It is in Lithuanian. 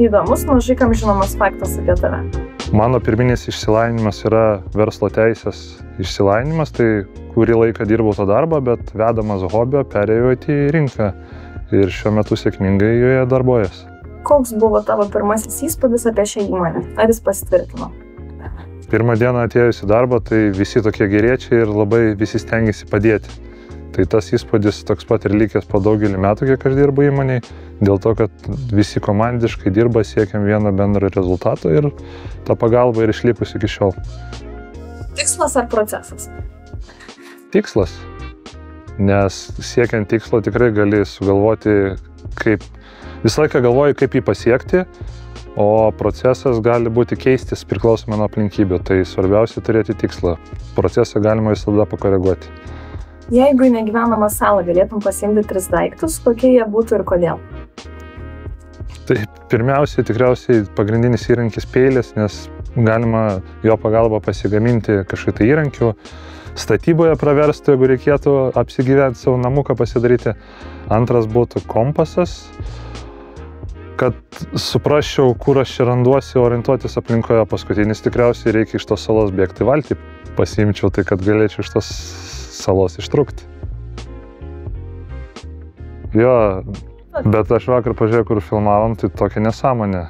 Įdomus, mažai kam žinomas faktas apie tave. Mano pirminis išsilavinimas yra verslo teisės išsilavinimas, tai kurį laiką dirbau to darbą, bet vedamas hobio perėjau į rinką ir šiuo metu sėkmingai joje darbuojuosi. Koks buvo tavo pirmasis įspūdis apie šią įmonę? Ar jis pasitvirtino? Pirmą dieną atėjus į darbą, tai visi tokie geriečiai ir labai visi stengiasi padėti. Tai tas įspūdis toks pat ir likęs po daugelį metų, kiek aš dirbu įmonėj, dėl to, kad visi komandiškai dirba, siekiam vieno bendro rezultato ir ta pagalba ir išlikus iki šiol. Tikslas ar procesas? Tikslas, nes siekiant tikslo tikrai gali sugalvoti, kaip visą laiką galvoju, kaip jį pasiekti, o procesas gali būti keistis priklausomai nuo aplinkybių, tai svarbiausia turėti tikslą. Procesą galima visada pakoreguoti. Jeigu į negyvenamą salą galėtum pasiimti 3 daiktus, kokie jie būtų ir kodėl? Tai pirmiausiai, tikriausiai pagrindinis įrankis peilis, nes galima jo pagalba pasigaminti kažkokių tai įrankių, statyboje praverstų, jeigu reikėtų apsigyventi savo namuką pasidaryti. Antras būtų kompasas, kad suprasčiau, kur aš čia randuosi orientuotis aplinkoje. Paskutinis tikriausiai reikia iš tos salos bėgti valtį, pasiimčiau tai, kad galėčiau iš tos salos ištrūkti. Jo, bet aš vakar pažiūrėjau, kur filmavom, tai tokia nesąmonė.